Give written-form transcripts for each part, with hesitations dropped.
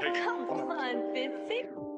Come on, Bitsy.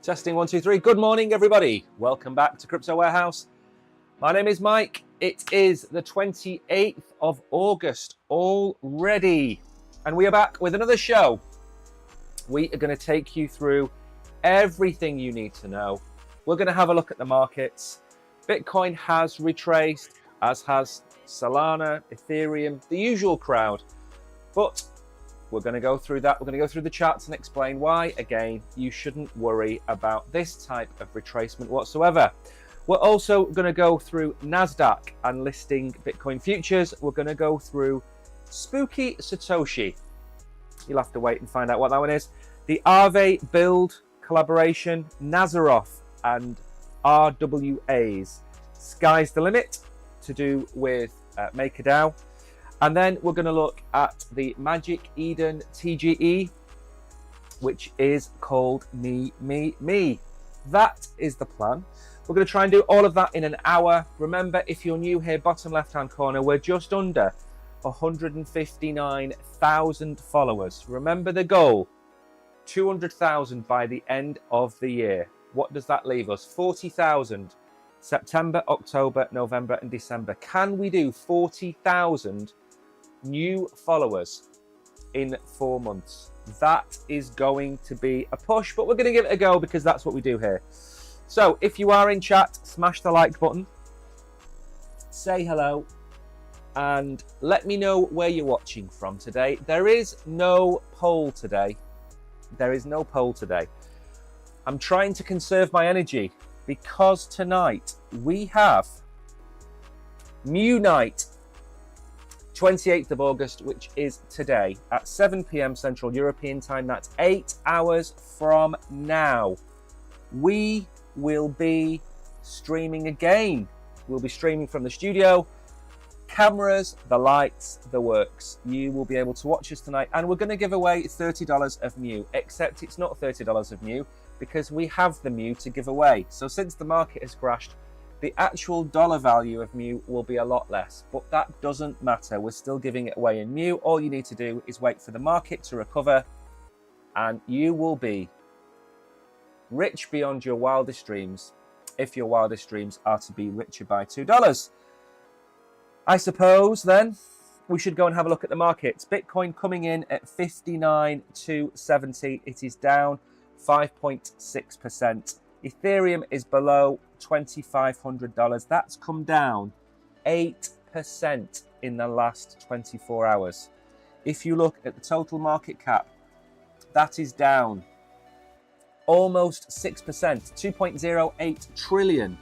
Testing 1, 2, 3. Good morning, everybody. Welcome back to Crypto Warehouse. My name is Mike. It is the 28th of August already, and we are back with another show. We are going to take you through everything you need to know. We're going to have a look at the markets. Bitcoin has retraced, as has Solana, Ethereum, the usual crowd. But we're going to go through that. We're going to go through the charts and explain why, again, you shouldn't worry about this type of retracement whatsoever. We're also going to go through NASDAQ and listing Bitcoin futures. We're going to go through Spooky Satoshi. You'll have to wait and find out what that one is. The Aave build collaboration, Nazaroth and RWAs. Sky's the limit to do with MakerDAO. And then we're going to look at the Magic Eden TGE, which is called Me. That is the plan. We're going to try and do all of that in an hour. Remember, if you're new here, bottom left-hand corner, we're just under 159,000 followers. Remember the goal, 200,000 by the end of the year. What does that leave us? 40,000. September, October, November, and December. Can we do 40,000 new followers in 4 months? That is going to be a push, but we're going to give it a go because that's what we do here. So if you are in chat, smash the like button, say hello, and let me know where you're watching from today. There is no poll today. I'm trying to conserve my energy because tonight we have Mew Night, 28th of August, which is today at 7 p.m. Central European Time. That's 8 hours from now. We will be streaming again. We'll be streaming from the studio. Cameras, the lights, the works. You will be able to watch us tonight, and we're going to give away $30 of Mew, except it's not $30 of Mew because we have the Mew to give away. So since the market has crashed, the actual dollar value of Mew will be a lot less, but that doesn't matter. We're still giving it away in Mew. All you need to do is wait for the market to recover, and you will be rich beyond your wildest dreams if your wildest dreams are to be richer by $2. I suppose then we should go and have a look at the markets. Bitcoin coming in at 59,270. It is down 5.6%. Ethereum is below $2,500. That's come down 8% in the last 24 hours. If you look at the total market cap, that is down almost 6%, 2.08 trillion.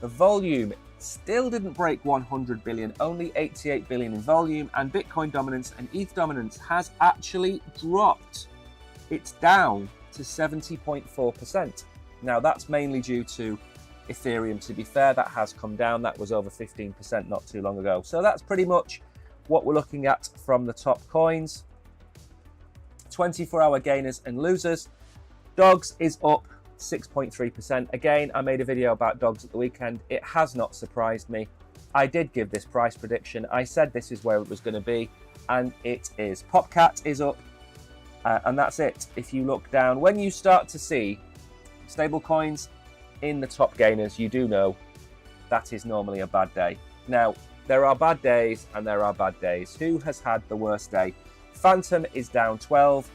The volume still didn't break 100 billion, only 88 billion in volume, and Bitcoin dominance and ETH dominance has actually dropped. It's down to 70.4%. Now that's mainly due to Ethereum, to be fair. That has come down. That was over 15% not too long ago. So that's pretty much what we're looking at from the top coins. 24-hour gainers and losers. Dogs is up 6.3%. Again, I made a video about dogs at the weekend. It has not surprised me. I did give this price prediction. I said this is where it was going to be, and it is. Popcat is up, and that's it. If you look down, when you start to see stable coins in the top gainers, you do know that is normally a bad day. Now, there are bad days and there are bad days. Who has had the worst day? Phantom is down 12.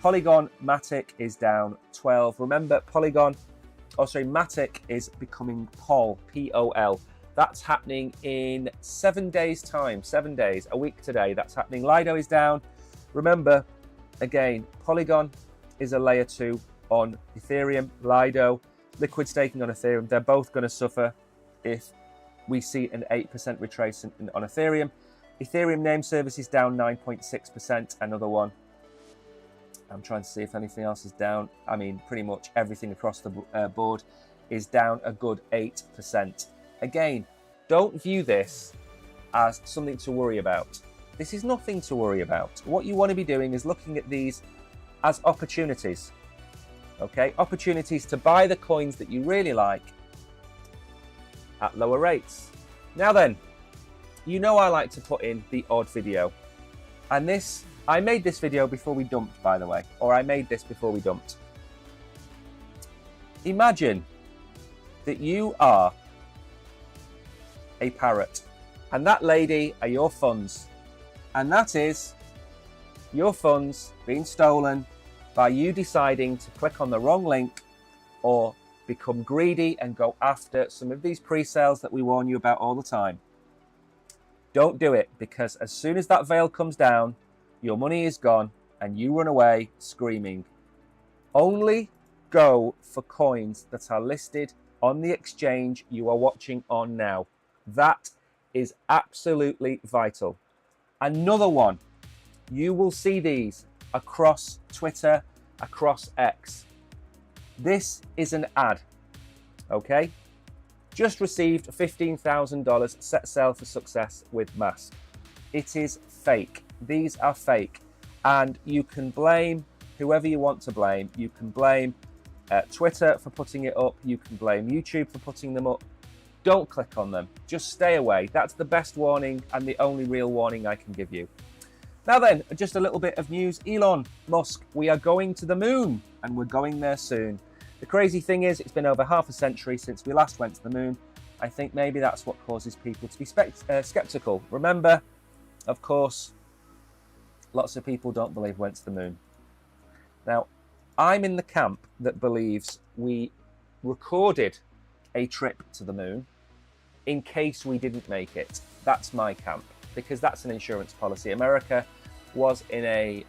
Polygon Matic is down 12. Remember, Matic is becoming Pol, P-O-L. That's happening in 7 days' time, 7 days, a week today. That's happening. Lido is down. Remember, again, Polygon is a layer 2 on Ethereum. Lido, liquid staking on Ethereum. They're both going to suffer if we see an 8% retracement on Ethereum. Ethereum name service is down 9.6%. Another one. I'm trying to see if anything else is down. I mean, pretty much everything across the board is down a good 8%. Again, don't view this as something to worry about. This is nothing to worry about. What you want to be doing is looking at these as opportunities. Okay, opportunities to buy the coins that you really like at lower rates. Now then, you know I like to put in the odd video. And I made this video before we dumped, by the way, or I made this before we dumped. Imagine that you are a parrot and that lady are your funds, and that is your funds being stolen by you deciding to click on the wrong link or become greedy and go after some of these pre-sales that we warn you about all the time. Don't do it, because as soon as that veil comes down, your money is gone and you run away screaming. Only go for coins that are listed on the exchange you are watching on now. That is absolutely vital. Another one, you will see these across Twitter, across X. This is an ad, okay? Just received $15,000 set sail for success with Mask. It is fake. These are fake. And you can blame whoever you want to blame. You can blame Twitter for putting it up. You can blame YouTube for putting them up. Don't click on them. Just stay away. That's the best warning and the only real warning I can give you. Now then, just a little bit of news. Elon Musk, we are going to the moon, and we're going there soon. The crazy thing is, it's been over half a century since we last went to the moon. I think maybe that's what causes people to be skeptical. Remember, of course, lots of people don't believe we went to the moon. Now, I'm in the camp that believes we recorded a trip to the moon in case we didn't make it. That's my camp, because that's an insurance policy. America was in a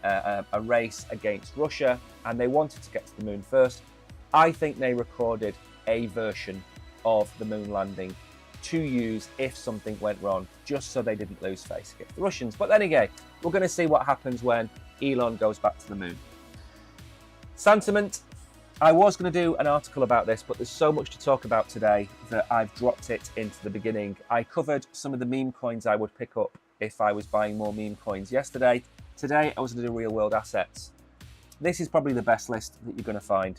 race against Russia, and they wanted to get to the moon first. I think they recorded a version of the moon landing to use if something went wrong, just so they didn't lose face against the Russians. But then again, we're going to see what happens when Elon goes back to the moon. Sentiment. I was going to do an article about this, but there's so much to talk about today that I've dropped it into the beginning. I covered some of the meme coins I would pick up if I was buying more meme coins yesterday. Today, I was going to do real world assets. This is probably the best list that you're going to find.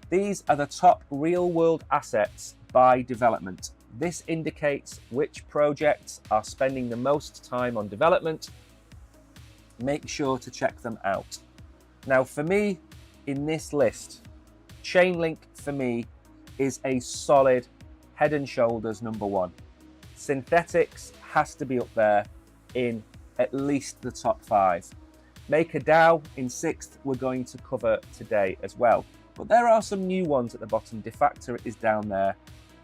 These are the top real world assets by development. This indicates which projects are spending the most time on development. Make sure to check them out. Now, for me, in this list, Chainlink for me is a solid head and shoulders #1. Synthetics has to be up there in at least the top 5. MakerDAO in 6th we're going to cover today as well. But there are some new ones at the bottom. Defactor is down there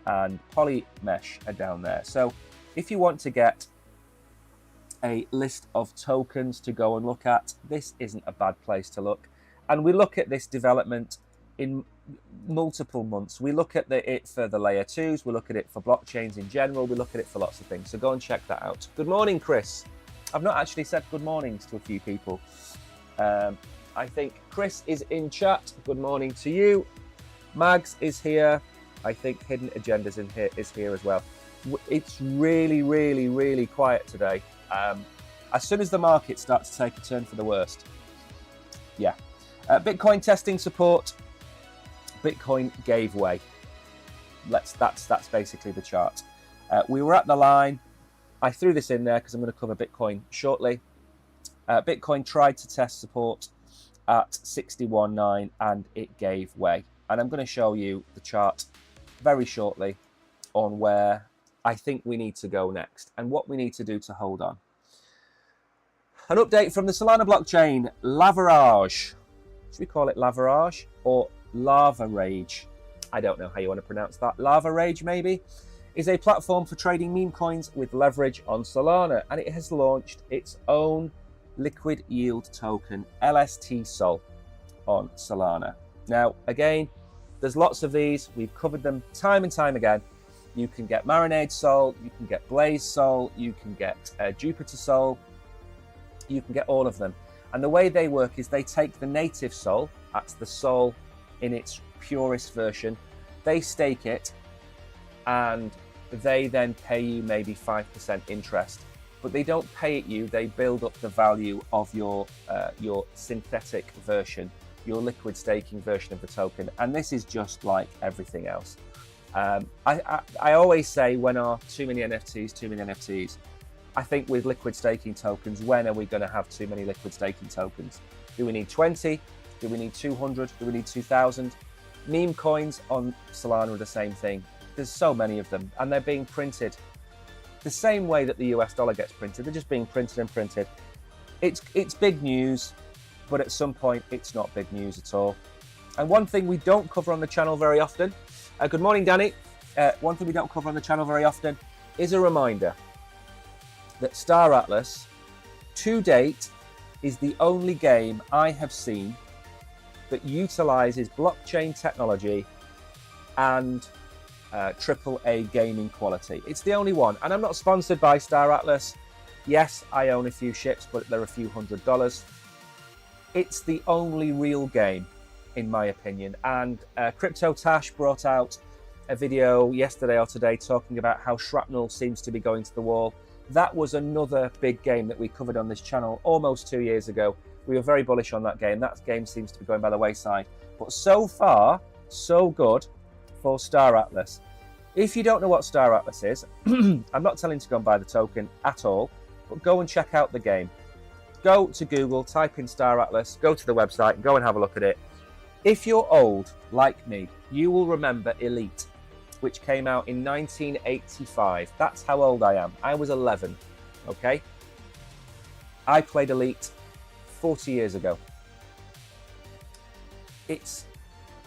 and Polymesh are down there. So if you want to get a list of tokens to go and look at, this isn't a bad place to look. And we look at this development in multiple months. We look at it for the layer 2s, we look at it for blockchains in general, we look at it for lots of things. So go and check that out. Good morning, Chris. I've not actually said good mornings to a few people. I think Chris is in chat. Good morning to you. Mags is here. I think Hidden Agendas is here as well. It's really, really, really quiet today. As soon as the market starts to take a turn for the worst. Yeah. Bitcoin testing support. Bitcoin gave way. That's basically the chart. We were at the line. I threw this in there because I'm going to cover Bitcoin shortly. Bitcoin tried to test support at 61.9 and it gave way. And I'm going to show you the chart very shortly on where I think we need to go next and what we need to do to hold on. An update from the Solana blockchain, Lavarage. Should we call it Lavarage or Lava Rage? I don't know how you want to pronounce that. Lava Rage, maybe, is a platform for trading meme coins with leverage on Solana, and it has launched its own liquid yield token, LST Sol, on Solana. Now, again, there's lots of these. We've covered them time and time again. You can get Marinade Sol, you can get Blaze Sol, you can get Jupiter Sol, you can get all of them. And the way they work is they take the native Sol, that's the Sol in its purest version, they stake it, and they then pay you maybe 5% interest. But they don't pay it you, they build up the value of your synthetic version, your liquid staking version of the token. And this is just like everything else. I always say, when are too many NFTs? I think with liquid staking tokens, when are we going to have too many liquid staking tokens? Do we need 20? Do we need 200? Do we need 2,000? Meme coins on Solana are the same thing. There's so many of them, and they're being printed the same way that the US dollar gets printed. They're just being printed and printed. It's big news, but at some point it's not big news at all. And one thing we don't cover on the channel very often, good morning Danny, one thing we don't cover on the channel very often is a reminder that Star Atlas, to date, is the only game I have seen that utilizes blockchain technology and AAA gaming quality. It's the only one, and I'm not sponsored by Star Atlas. Yes, I own a few ships, but they're a few $100s. It's the only real game, in my opinion. And Crypto Tash brought out a video yesterday or today talking about how shrapnel seems to be going to the wall. That was another big game that we covered on this channel almost 2 years ago. We were very bullish on that game. That game seems to be going by the wayside. But so far, so good for Star Atlas. If you don't know what Star Atlas is, I'm not telling you to go and buy the token at all, but go and check out the game. Go to Google, type in Star Atlas, go to the website, and go and have a look at it. If you're old, like me, you will remember Elite, which came out in 1985. That's how old I am. I was 11, okay? I played Elite 40 years ago.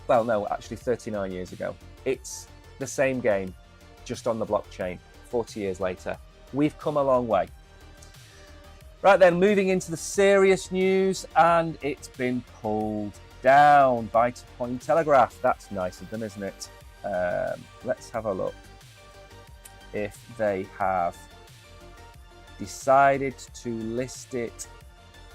Well, no, actually 39 years ago. It's the same game, just on the blockchain, 40 years later. We've come a long way. Right then, moving into the serious news, and it's been pulled down by Cointelegraph. That's nice of them, isn't it? Let's have a look if they have decided to list it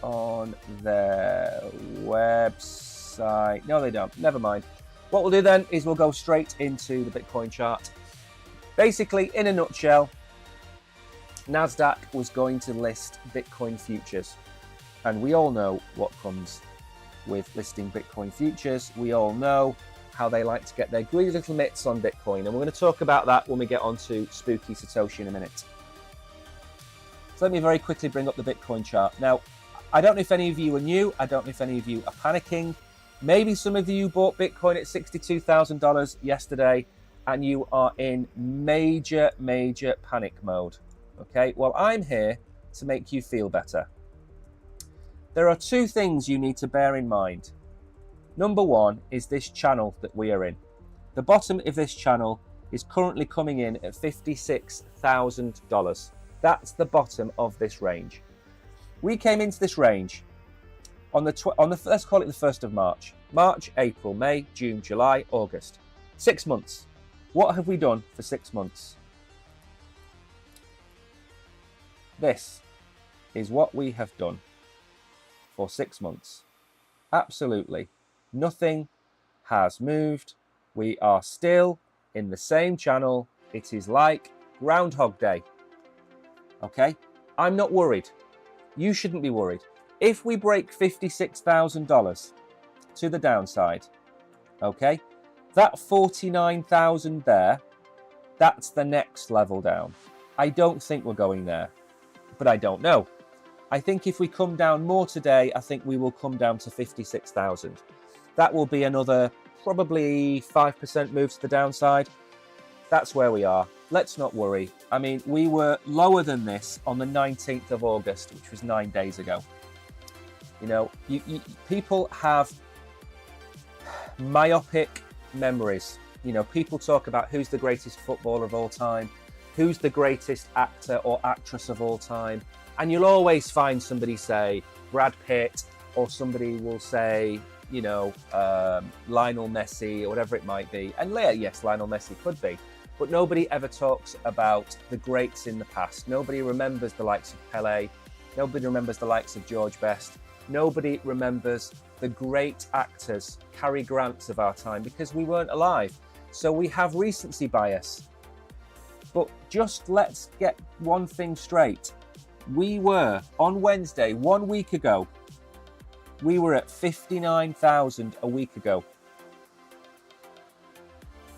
on their website. No, they don't. Never mind. What we'll do then is we'll go straight into the Bitcoin chart. Basically, in a nutshell, NASDAQ was going to list Bitcoin futures. And we all know what comes with listing Bitcoin futures. We all know how they like to get their greedy little mitts on Bitcoin. And we're going to talk about that when we get on to Spooky Satoshi in a minute. So let me very quickly bring up the Bitcoin chart. Now, I don't know if any of you are new. I don't know if any of you are panicking. Maybe some of you bought Bitcoin at $62,000 yesterday and you are in major panic mode. Okay, well, I'm here to make you feel better. There are two things you need to bear in mind. Number one is this channel that we are in. The bottom of this channel is currently coming in at $56,000. That's the bottom of this range. We came into this range on the let's call it the 1st of March. March, April, May, June, July, August. 6 months. What have we done for 6 months? This is what we have done for 6 months. Absolutely nothing has moved. We are still in the same channel. It is like Groundhog Day. Okay? I'm not worried. You shouldn't be worried. If we break $56,000 to the downside, okay, that 49,000 there, that's the next level down. I don't think we're going there, but I don't know. I think if we come down more today, I think we will come down to 56,000. That will be another probably 5% move to the downside. That's where we are. Let's not worry. I mean, we were lower than this on the 19th of August, which was 9 days ago. You know, people have myopic memories. You know, people talk about who's the greatest footballer of all time, who's the greatest actor or actress of all time. And you'll always find somebody say Brad Pitt, or somebody will say, you know, Lionel Messi or whatever it might be. And yes, Lionel Messi could be. But nobody ever talks about the greats in the past. Nobody remembers the likes of Pele. Nobody remembers the likes of George Best. Nobody remembers the great actors, Cary Grants of our time, because we weren't alive. So we have recency bias. But just let's get one thing straight. We were, on Wednesday, 1 week ago, we were at 59,000 a week ago.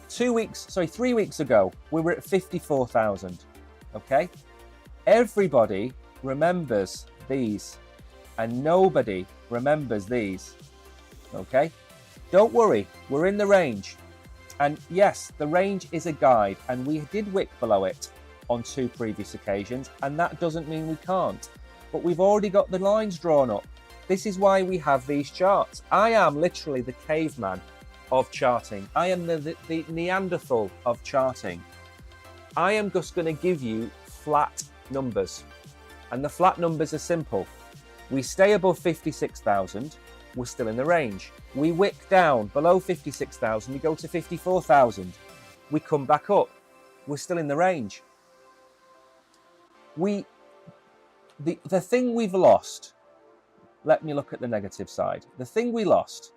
3 weeks ago, we were at 54,000, okay? Everybody remembers these, and nobody remembers these, okay? Don't worry, we're in the range. And yes, the range is a guide, and we did wick below it on 2 previous occasions, and that doesn't mean we can't. But we've already got the lines drawn up. This is why we have these charts. I am literally the caveman of charting. I am the Neanderthal of charting. I am just going to give you flat numbers. And the flat numbers are simple. We stay above 56,000, we're still in the range. We wick down below 56,000, we go to 54,000. We come back up, we're still in the range. The thing we've lost, let me look at the negative side. The thing we lost,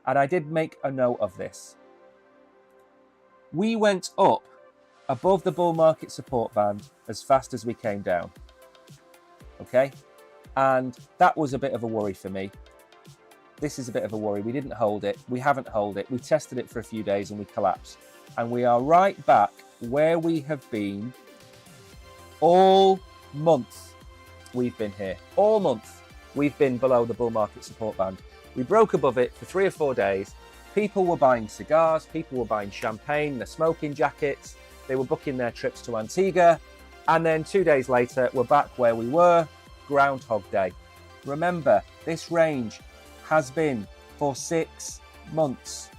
and I did make a note of this, we went up above the bull market support band as fast as we came down. Okay? And that was a bit of a worry for me. This is a bit of a worry. We didn't hold it. We haven't held it. We tested it for a few days and we collapsed. And we are right back where we have been all month. We've been here. All month we've been below the bull market support band. We broke above it for 3 or 4 days. People were buying cigars. People were buying champagne, their smoking jackets. They were booking their trips to Antigua. And then 2 days later, we're back where we were. Groundhog Day. Remember, this range has been for 6 months.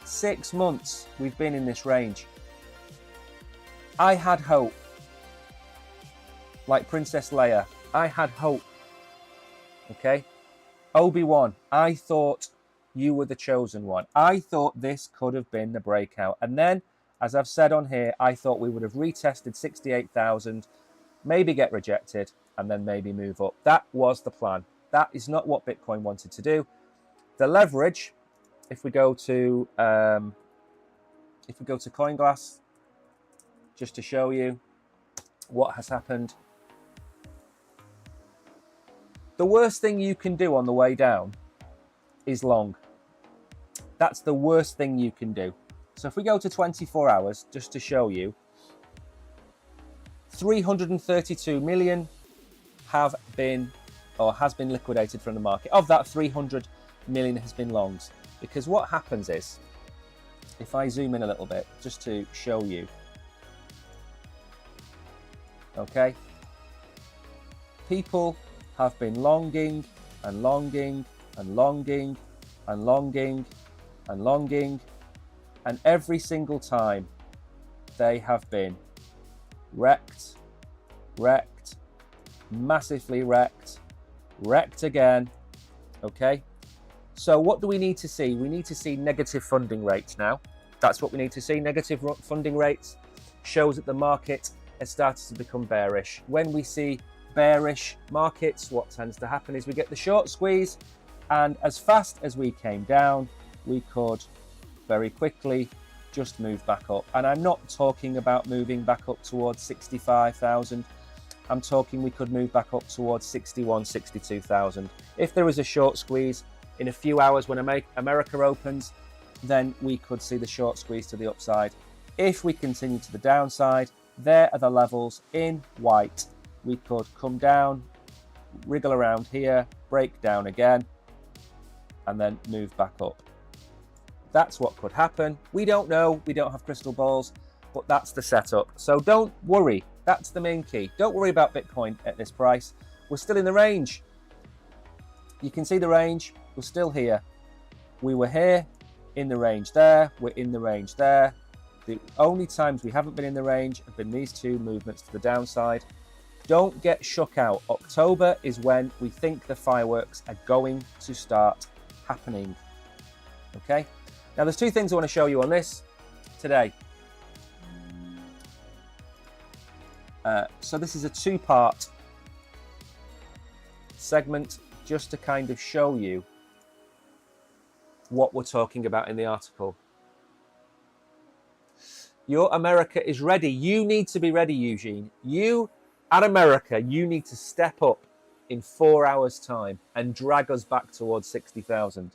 6 months we've been in this range. I had hope. Like Princess Leia, I had hope. Okay? Obi-Wan, I thought you were the chosen one. I thought this could have been the breakout. And then, as I've said on here, I thought we would have retested 68,000, maybe get rejected, and then maybe move up. That was the plan. That is not what Bitcoin wanted to do. The leverage, if we go to CoinGlass, just to show you what has happened. The worst thing you can do on the way down is long. That's the worst thing you can do. So if we go to 24 hours, just to show you, 332 million have been or has been liquidated from the market. Of that, 300 million has been longs. Because what happens is, if I zoom in a little bit, just to show you, okay, people have been longing and longing and longing and longing and longing, and every single time they have been wrecked, wrecked, massively wrecked, wrecked again. Okay, so what do we need to see? We need to see negative funding rates now. That's what we need to see. Negative funding rates shows that the market has started to become bearish. When we see bearish markets, what tends to happen is we get the short squeeze, and as fast as we came down, we could very quickly just move back up. And I'm not talking about moving back up towards 65,000. I'm talking we could move back up towards 61, 62,000. If there is a short squeeze in a few hours when America opens, then we could see the short squeeze to the upside. If we continue to the downside, there are the levels in white. We could come down, wriggle around here, break down again, and then move back up. That's what could happen. We don't know. We don't have crystal balls, but that's the setup. So don't worry. That's the main key. Don't worry about Bitcoin at this price. We're still in the range. You can see the range. We're still here. We were here in the range there. We're in the range there. The only times we haven't been in the range have been these two movements to the downside. Don't get shook out. October is when we think the fireworks are going to start happening. Okay? Now, there's two things I want to show you on this today. So this is a two-part segment just to kind of show you what we're talking about in the article. Your America is ready. You need to be ready, Eugene. You, at America, you need to step up in 4 hours' time and drag us back towards 60,000.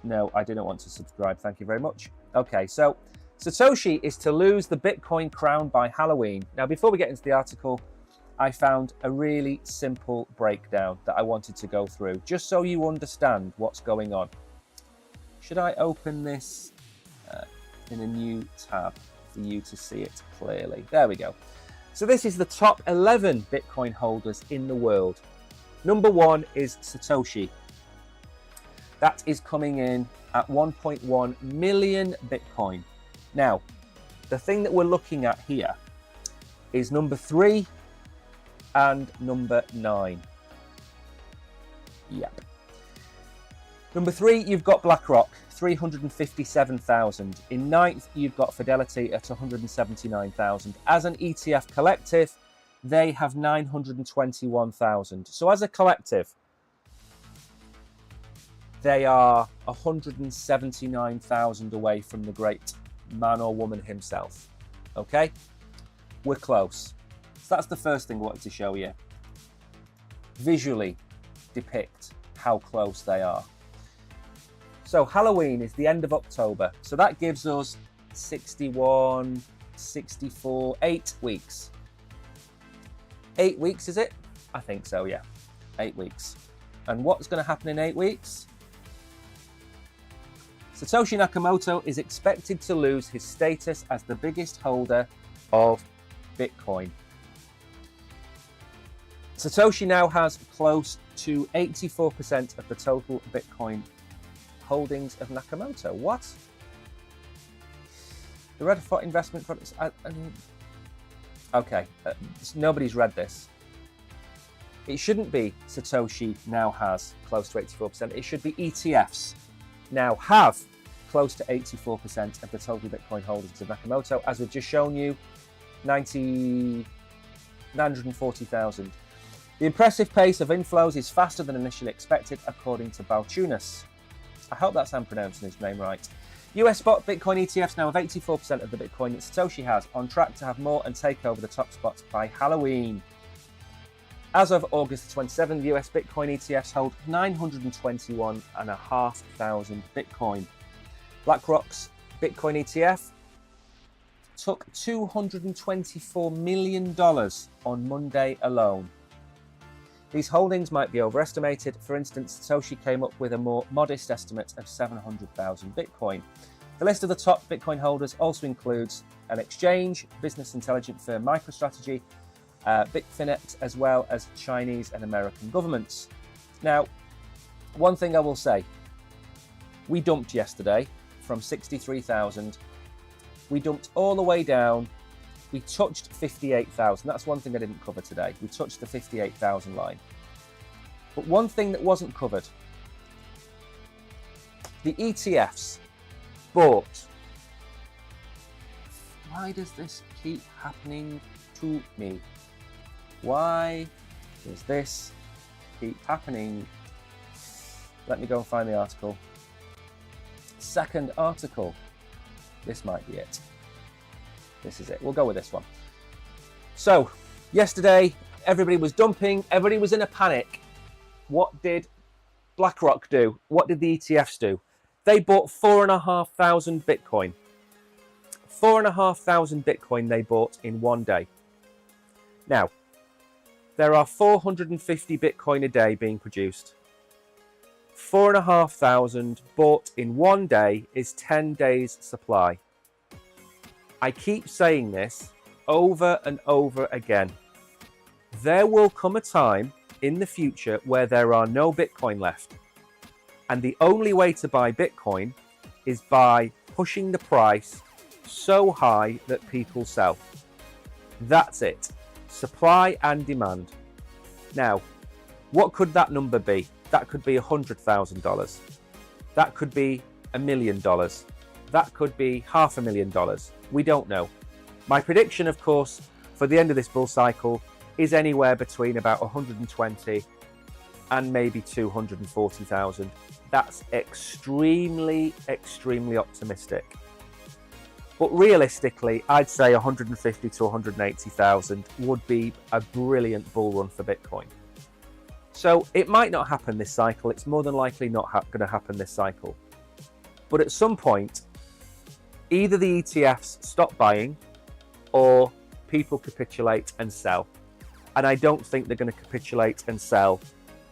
No, I didn't want to subscribe. Thank you very much. Okay, so Satoshi is to lose the Bitcoin crown by Halloween. Now, before we get into the article, I found a really simple breakdown that I wanted to go through, just so you understand what's going on. Should I open this in a new tab for you to see it clearly? There we go. So this is the top 11 Bitcoin holders in the world. Number 1 is Satoshi. That is coming in at 1.1 million Bitcoin. Now, the thing that we're looking at here is number 3 and number 9. Yep. Number 3, you've got BlackRock, 357,000. In 9th, you've got Fidelity at 179,000. As an ETF collective, they have 921,000. So as a collective, they are 179,000 away from the great man or woman himself. Okay? We're close. So that's the first thing I wanted to show you. Visually depict how close they are. So Halloween is the end of October. So that gives us 61, 64, 8 weeks. 8 weeks, is it? I think so, yeah. 8 weeks. And what's going to happen in 8 weeks? Satoshi Nakamoto is expected to lose his status as the biggest holder of Bitcoin. Satoshi now has close to 84% of the total Bitcoin holdings of Nakamoto. What? The Red Hot investment products. Okay, nobody's read this. It shouldn't be Satoshi now has close to 84%. It should be ETFs now have close to 84% of the total Bitcoin holdings of Nakamoto. As we've just shown you, 940,000. The impressive pace of inflows is faster than initially expected, according to Balchunas. I hope that's I'm pronouncing his name right. US spot Bitcoin ETFs now have 84% of the Bitcoin that Satoshi has, on track to have more and take over the top spots by Halloween. As of August 27, the US Bitcoin ETFs hold 921,500 Bitcoin. BlackRock's Bitcoin ETF took $224 million on Monday alone. These holdings might be overestimated. For instance, Satoshi came up with a more modest estimate of 700,000 Bitcoin. The list of the top Bitcoin holders also includes an exchange, business intelligence firm MicroStrategy, Bitfinex, as well as Chinese and American governments. Now, one thing I will say, we dumped yesterday from 63,000. We dumped all the way down. We touched 58,000. That's one thing I didn't cover today. We touched the 58,000 line. But one thing that wasn't covered, the ETFs bought. Why does this keep happening to me? Why does this keep happening? Let me go and find the article. Second article. This might be it. This is it. We'll go with this one. So, yesterday, everybody was dumping. Everybody was in a panic. What did BlackRock do? What did the ETFs do? They bought 4,500 Bitcoin. 4,500 Bitcoin they bought in one day. Now, there are 450 Bitcoin a day being produced. 4,500 bought in one day is 10 days supply. I keep saying this over and over again. There will come a time in the future where there are no Bitcoin left. And the only way to buy Bitcoin is by pushing the price so high that people sell. That's it. Supply and demand. Now, what could that number be? That could be $100,000. That could be $1 million. That could be $500,000. We don't know. My prediction, of course, for the end of this bull cycle is anywhere between about 120 and maybe 240,000. That's extremely, extremely optimistic. But realistically, I'd say 150 to 180,000 would be a brilliant bull run for Bitcoin. So it might not happen this cycle. It's more than likely not going to happen this cycle. But at some point, either the ETFs stop buying or people capitulate and sell. And I don't think they're going to capitulate and sell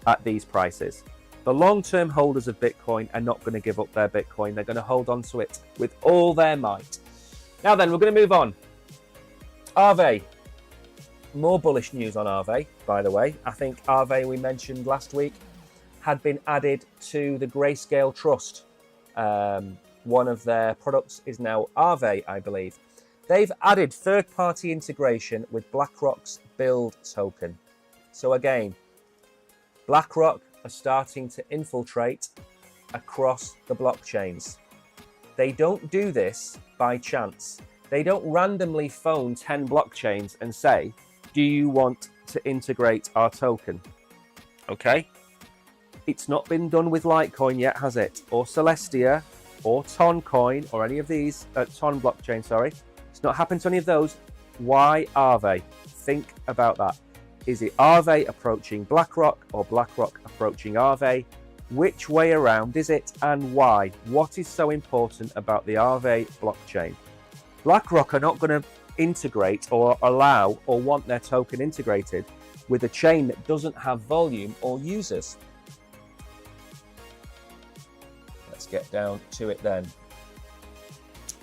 at these prices. The long-term holders of Bitcoin are not going to give up their Bitcoin. They're going to hold on to it with all their might. Now then, we're going to move on. Aave. More bullish news on Aave, by the way. I think Aave, we mentioned last week, had been added to the Grayscale Trust. One of their products is now Aave, I believe. They've added third-party integration with BlackRock's Build token. So again, BlackRock are starting to infiltrate across the blockchains. They don't do this by chance. They don't randomly phone 10 blockchains and say, do you want to integrate our token? Okay. It's not been done with Litecoin yet, has it? Or Celestia, or Toncoin, or any of these, Ton blockchain, sorry. It's not happened to any of those. Why Aave? Think about that. Is it Aave approaching BlackRock or BlackRock approaching Aave? Which way around is it and why? What is so important about the Aave blockchain? BlackRock are not going to integrate or allow or want their token integrated with a chain that doesn't have volume or users. Let's get down to it then.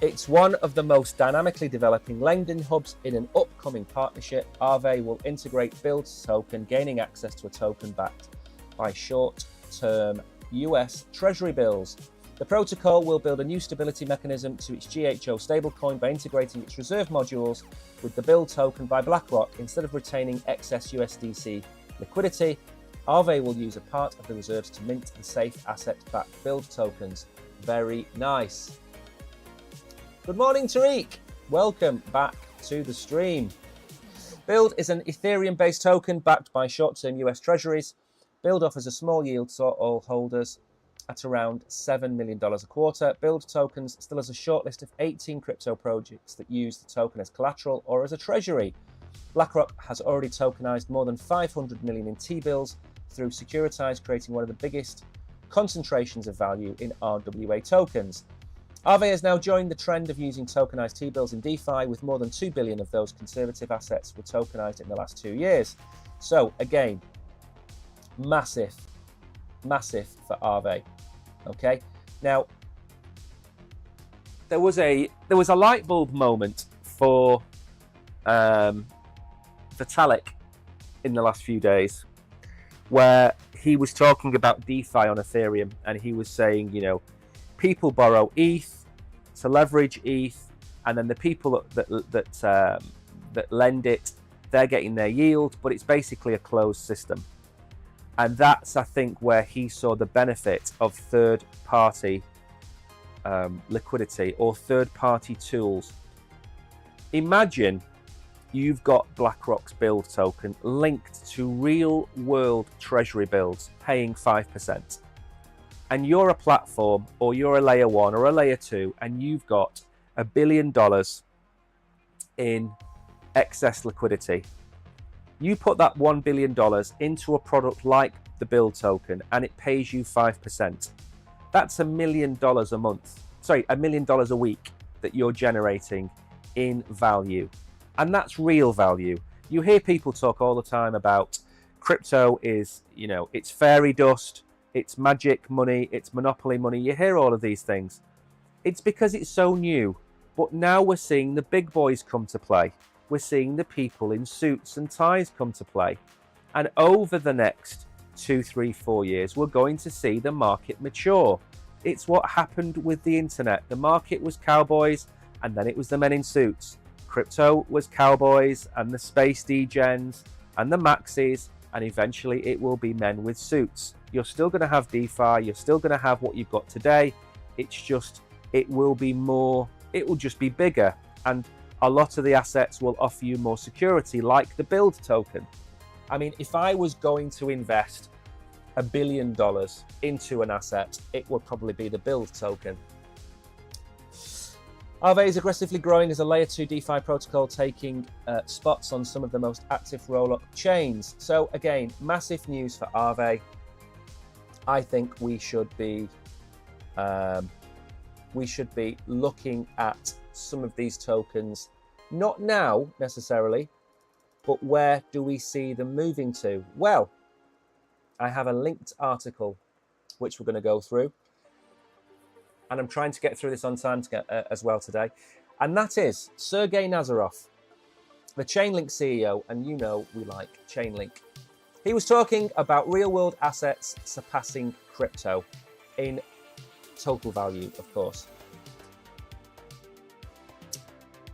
It's one of the most dynamically developing lending hubs in an upcoming partnership. Aave will integrate Build's token, gaining access to a token backed by short-term US Treasury bills. The protocol will build a new stability mechanism to its GHO stablecoin by integrating its reserve modules with the Build token by BlackRock. Instead of retaining excess USDC liquidity, Aave will use a part of the reserves to mint and safe asset-backed Build tokens. Very nice. Good morning, Tariq. Welcome back to the stream. Build is an Ethereum-based token backed by short-term US Treasuries. Build offers a small yield to all holders at around $7 million a quarter. Build tokens still has a short list of 18 crypto projects that use the token as collateral or as a treasury. BlackRock has already tokenized more than 500 million in T-bills through Securitize, creating one of the biggest concentrations of value in RWA tokens. Aave has now joined the trend of using tokenized T-bills in DeFi, with more than 2 billion of those conservative assets were tokenized in the last 2 years. So again, massive for Aave. Okay, now there was a light bulb moment for Vitalik in the last few days, where he was talking about DeFi on Ethereum, and he was saying, you know, people borrow ETH to leverage ETH, and then the people that lend it, they're getting their yield, but it's basically a closed system. And that's, I think, where he saw the benefit of third-party liquidity or third-party tools. Imagine you've got BlackRock's Build token linked to real-world treasury bills paying 5%. And you're a platform, or you're a layer 1 or a layer 2, and you've got $1 billion in excess liquidity. You put that $1 billion into a product like the Build token, and it pays you 5%. That's $1 million a month. Sorry, $1 million a week that you're generating in value. And that's real value. You hear people talk all the time about crypto is, you know, it's fairy dust, it's magic money, it's monopoly money. You hear all of these things. It's because it's so new. But now we're seeing the big boys come to play. We're seeing the people in suits and ties come to play. And over the next 2, 3, 4 years, we're going to see the market mature. It's what happened with the internet. The market was cowboys, and then it was the men in suits. Crypto was cowboys and the space degens and the maxis, and eventually it will be men with suits. You're still going to have DeFi, you're still going to have what you've got today. It's just, it will be more, it will just be bigger, and a lot of the assets will offer you more security, like the Build token. I mean, if I was going to invest $1 billion into an asset, it would probably be the Build token. Aave is aggressively growing as a layer 2 DeFi protocol, taking spots on some of the most active roll-up chains. So again, massive news for Aave. I think we should be looking at some of these tokens, not now necessarily, but where do we see them moving to? Well, I have a linked article which we're going to go through. And I'm trying to get through this on time as well today. And that is Sergey Nazarov, the Chainlink CEO, and you know we like Chainlink. He was talking about real-world assets surpassing crypto in total value, of course.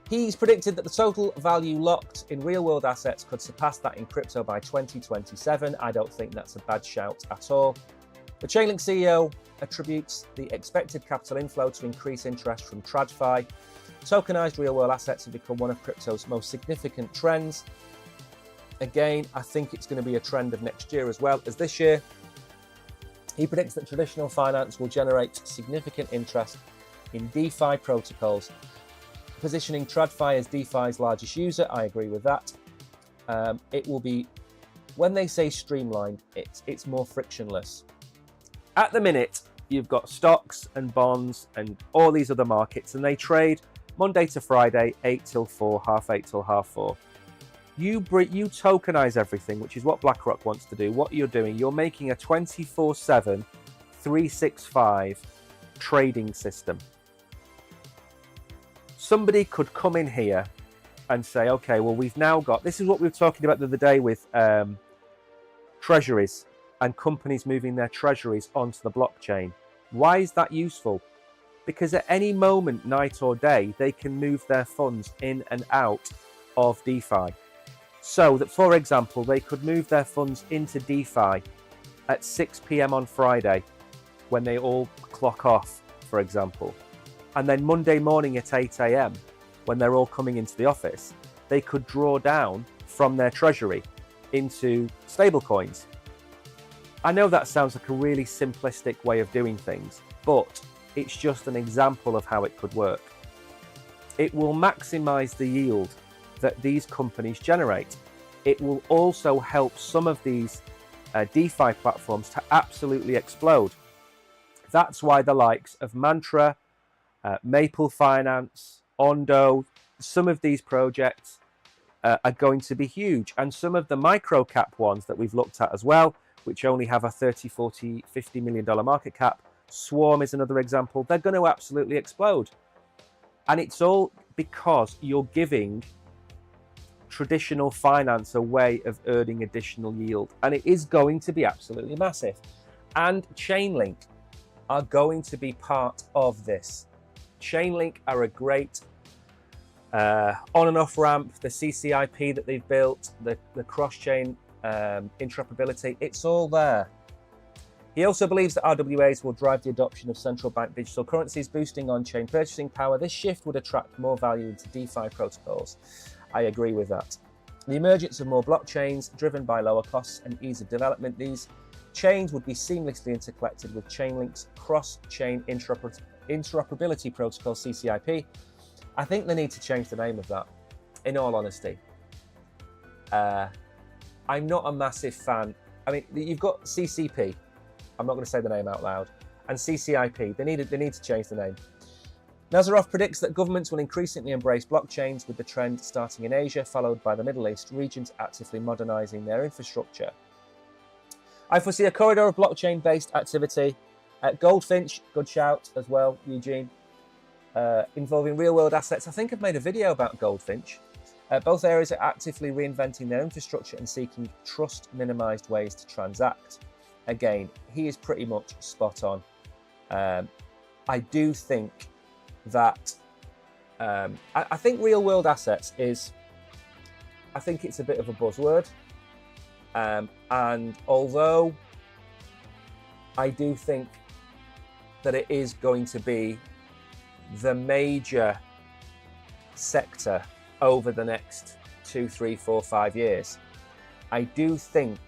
He's predicted that the total value locked in real-world assets could surpass that in crypto by 2027. I don't think that's a bad shout at all. The Chainlink CEO attributes the expected capital inflow to increase interest from TradFi. Tokenized real-world assets have become one of crypto's most significant trends. Again, I think it's going to be a trend of next year as well as this year. He predicts that traditional finance will generate significant interest in DeFi protocols, positioning TradFi as DeFi's largest user. I agree with that. It will be, when they say streamlined, it's more frictionless. At the minute, you've got stocks and bonds and all these other markets, and they trade Monday to Friday, 8 till 4, half 8 till half 4. You tokenize everything, which is what BlackRock wants to do. What you're doing, you're making a 24/7, 365 trading system. Somebody could come in here and say, okay, well, we've now got, this is what we were talking about the other day with treasuries and companies moving their treasuries onto the blockchain. Why is that useful? Because at any moment, night or day, they can move their funds in and out of DeFi. So that, for example, they could move their funds into DeFi at 6 p.m. on Friday when they all clock off, for example. And then Monday morning at 8 a.m. when they're all coming into the office, they could draw down from their treasury into stablecoins. I know that sounds like a really simplistic way of doing things, but it's just an example of how it could work. It will maximize the yield that these companies generate. It will also help some of these DeFi platforms to absolutely explode. That's why the likes of Mantra, Maple Finance, Ondo, some of these projects are going to be huge. And some of the micro cap ones that we've looked at as well, which only have a 30, 40, $50 million market cap, Swarm is another example, they're going to absolutely explode. And it's all because you're giving traditional finance a way of earning additional yield. And it is going to be absolutely massive. And Chainlink are going to be part of this. Chainlink are a great on and off ramp, the CCIP that they've built, the cross-chain interoperability, it's all there. He also believes that RWAs will drive the adoption of central bank digital currencies, boosting on-chain purchasing power. This shift would attract more value into DeFi protocols. I agree with that. The emergence of more blockchains driven by lower costs and ease of development, these chains would be seamlessly interconnected with Chainlink's cross-chain interoperability protocol, CCIP. I think they need to change the name of that, in all honesty. I'm not a massive fan. I mean, you've got CCP. I'm not going to say the name out loud. And CCIP. They need to change the name. Nazarov predicts that governments will increasingly embrace blockchains, with the trend starting in Asia, followed by the Middle East, regions actively modernizing their infrastructure. I foresee a corridor of blockchain-based activity at Goldfinch, good shout as well, Eugene, involving real-world assets. I think I've made a video about Goldfinch. Both areas are actively reinventing their infrastructure and seeking trust-minimized ways to transact. Again, he is pretty much spot on. I do think that I think real-world assets is, I think it's a bit of a buzzword. And although I do think that it is going to be the major sector over the next 2, 3, 4, 5 years, I do think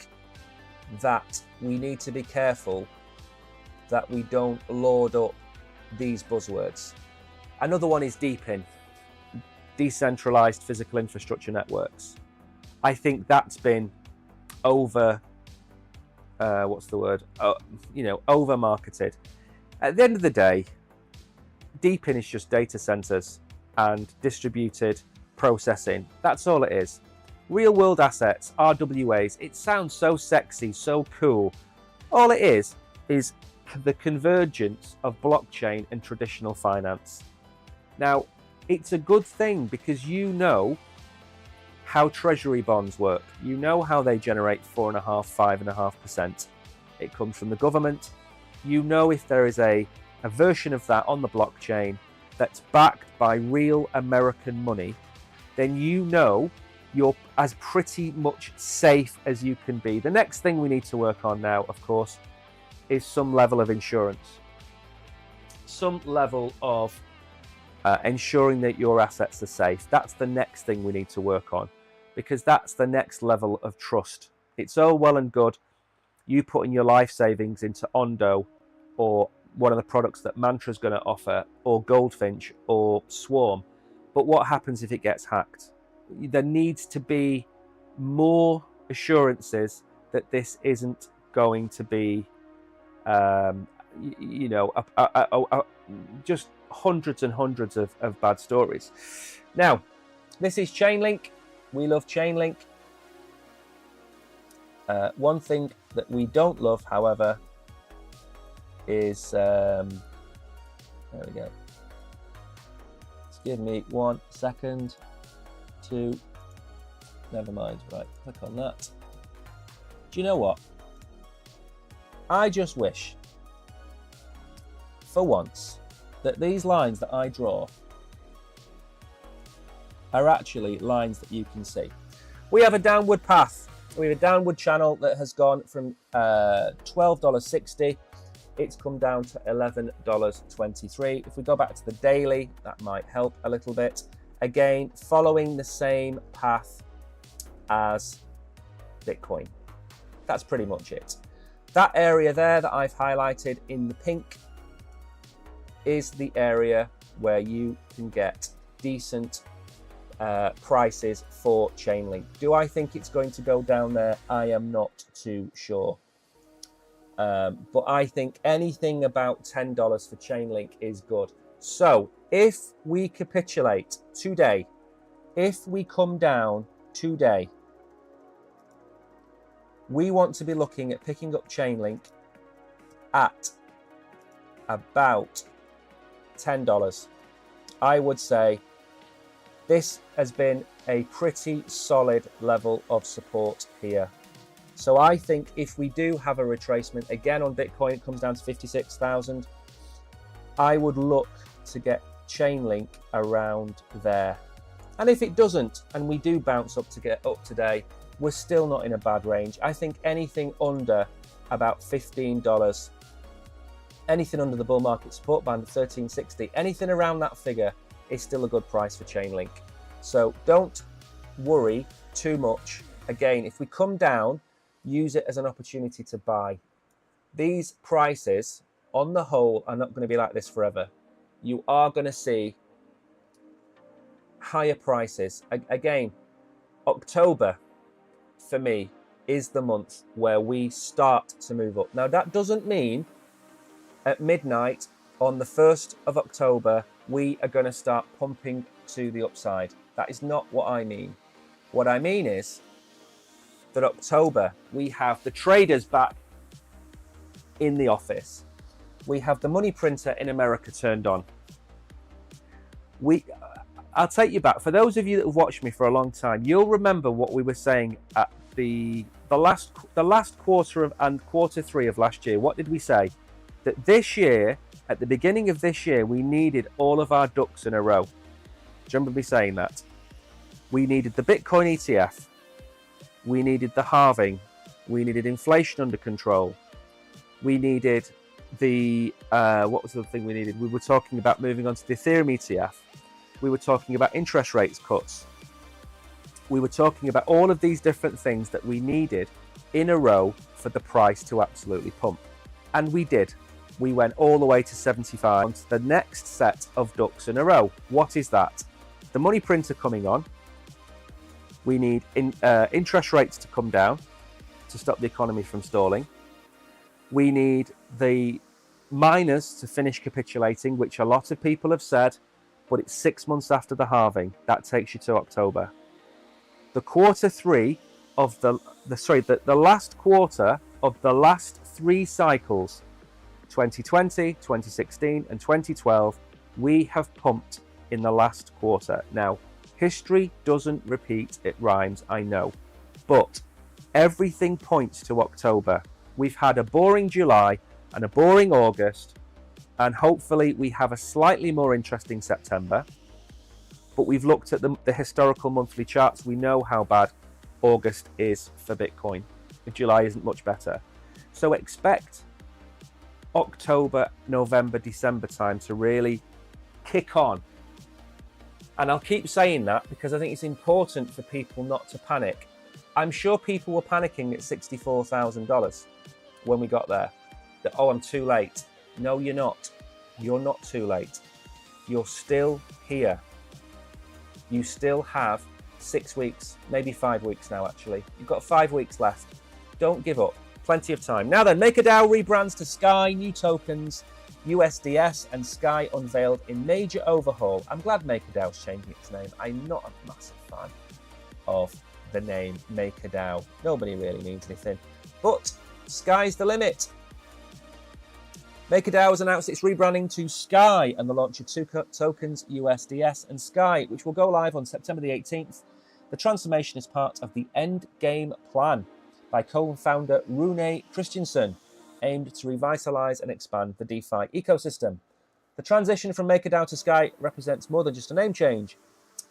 that we need to be careful that we don't lord up these buzzwords. Another one is DePIN, decentralized physical infrastructure networks. I think that's been over over marketed. At the end of the day, DePIN is just data centers and distributed processing. That's all it is. Real world assets, RWAs, it sounds so sexy, so cool. All it is the convergence of blockchain and traditional finance. Now, it's a good thing because you know how treasury bonds work. You know how they generate 4.5%, 5.5%. It comes from the government. You know if there is a version of that on the blockchain that's backed by real American money, then you know you're as pretty much safe as you can be. The next thing we need to work on now, of course, is some level of insurance. Some level of ensuring that your assets are safe. That's the next thing we need to work on, because that's the next level of trust. It's all well and good you putting your life savings into Ondo or one of the products that Mantra's going to offer, or Goldfinch or Swarm, but what happens if it gets hacked? There needs to be more assurances that this isn't going to be just hundreds and hundreds of bad stories. Now, this is Chainlink. We love Chainlink. One thing that we don't love, however, is there we go. Just give me 1 second to, never mind, right, click on that. Do you know what? I just wish, for once, that these lines that I draw are actually lines that you can see. We have a downward path. We have a downward channel that has gone from $12.60. It's come down to $11.23. If we go back to the daily, that might help a little bit. Again, following the same path as Bitcoin. That's pretty much it. That area there that I've highlighted in the pink is the area where you can get decent prices for Chainlink. Do I think it's going to go down there? I am not too sure. But I think anything about $10 for Chainlink is good. So if we capitulate today, if we come down today, we want to be looking at picking up Chainlink at about $10. I would say this has been a pretty solid level of support here. So I think if we do have a retracement, again on Bitcoin, it comes down to 56,000. I would look to get Chainlink around there. And if it doesn't, and we do bounce up to get up today, we're still not in a bad range. I think anything under about $15, anything under the bull market support band of 1360, anything around that figure is still a good price for Chainlink. So don't worry too much. Again, if we come down, use it as an opportunity to buy. These prices, on the whole, are not going to be like this forever. You are going to see higher prices. Again, October, for me, is the month where we start to move up. Now, that doesn't mean at midnight on the 1st of October, we are going to start pumping to the upside. That is not what I mean. What I mean is that October, we have the traders back in the office. We have the money printer in America turned on. I'll take you back. For those of you that have watched me for a long time, you'll remember what we were saying at the last quarter of and quarter 3 of last year. What did we say? That this year, at the beginning of this year, we needed all of our ducks in a row. Do you remember me saying that? We needed the Bitcoin ETF. We needed the halving. We needed inflation under control. We needed the, what was the other thing we needed? We were talking about moving on to the Ethereum ETF. We were talking about interest rates cuts. We were talking about all of these different things that we needed in a row for the price to absolutely pump. And we did. We went all the way to 75. On to the next set of ducks in a row. What is that? The money printer coming on. We need interest rates to come down to stop the economy from stalling. We need the miners to finish capitulating, which a lot of people have said, but it's 6 months after the halving. That takes you to October. The quarter 3 of the last quarter of the last 3 cycles 2020, 2016, and 2012, we have pumped in the last quarter. Now, history doesn't repeat, it rhymes, I know, but everything points to October. We've had a boring July and a boring August, and hopefully we have a slightly more interesting September. But we've looked at the historical monthly charts. We know how bad August is for Bitcoin. July isn't much better. So expect October, November, December time to really kick on. And I'll keep saying that because I think it's important for people not to panic. I'm sure people were panicking at $64,000 when we got there. That, oh, I'm too late. No, you're not. You're not too late. You're still here. You still have 6 weeks, maybe 5 weeks now, actually. You've got 5 weeks left. Don't give up. Plenty of time. Now then, MakerDAO rebrands to Sky, new tokens, USDS, and Sky unveiled in major overhaul. I'm glad MakerDAO's changing its name. I'm not a massive fan of the name MakerDAO. Nobody really means anything. But sky's the limit. MakerDAO has announced its rebranding to Sky and the launch of two tokens, USDS and Sky, which will go live on September the 18th. The transformation is part of the end game plan by co-founder Rune Christensen, aimed to revitalize and expand the DeFi ecosystem. The transition from MakerDAO to Sky represents more than just a name change.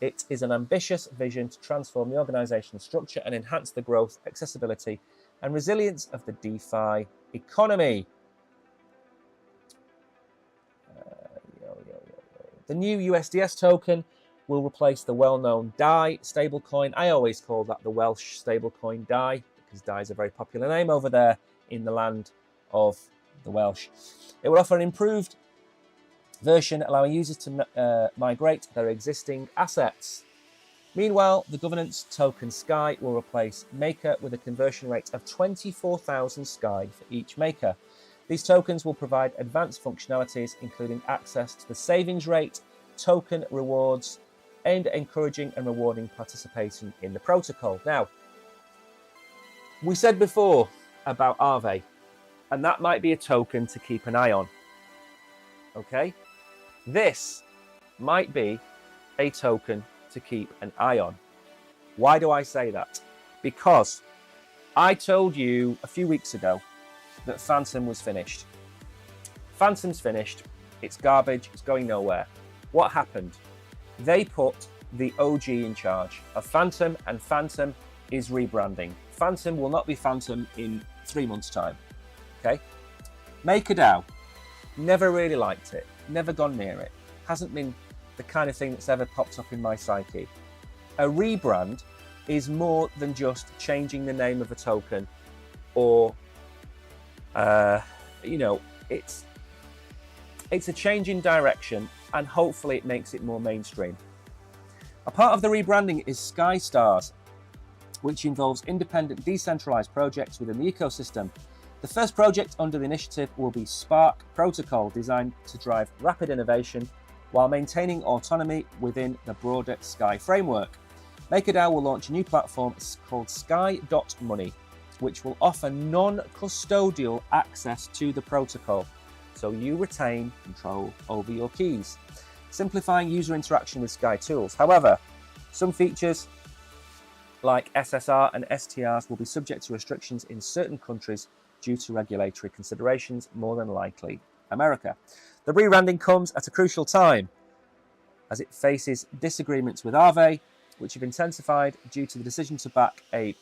It is an ambitious vision to transform the organizational structure and enhance the growth, accessibility, and resilience of the DeFi economy. The new USDS token will replace the well-known DAI stablecoin. I always call that the Welsh stablecoin DAI because DAI is a very popular name over there in the land of the Welsh. It will offer an improved version, allowing users to migrate their existing assets. Meanwhile, the governance token Sky will replace Maker with a conversion rate of 24,000 Sky for each Maker. These tokens will provide advanced functionalities, including access to the savings rate, token rewards, aimed at encouraging and rewarding participation in the protocol. Now, we said before about Aave, and that might be a token to keep an eye on. Okay? This might be a token to keep an eye on. Why do I say that? Because I told you a few weeks ago that Phantom was finished. Phantom's finished. It's garbage. It's going nowhere. What happened? They put the OG in charge of Phantom, and Phantom is rebranding. Phantom will not be Phantom in 3 months' time. Okay? MakerDAO, never really liked it. Never gone near it. Hasn't been the kind of thing that's ever popped up in my psyche. A rebrand is more than just changing the name of a token or it's a change in direction, and hopefully it makes it more mainstream. A part of the rebranding is Sky Stars, which involves independent decentralized projects within the ecosystem. The first project under the initiative will be Spark Protocol, designed to drive rapid innovation while maintaining autonomy within the broader Sky framework. MakerDAO will launch a new platform called Sky.Money, which will offer non-custodial access to the protocol, so you retain control over your keys, simplifying user interaction with Sky tools. However, some features like SSR and STRs will be subject to restrictions in certain countries due to regulatory considerations, more than likely America. The rebranding comes at a crucial time as it faces disagreements with Aave, which have intensified due to the decision to back a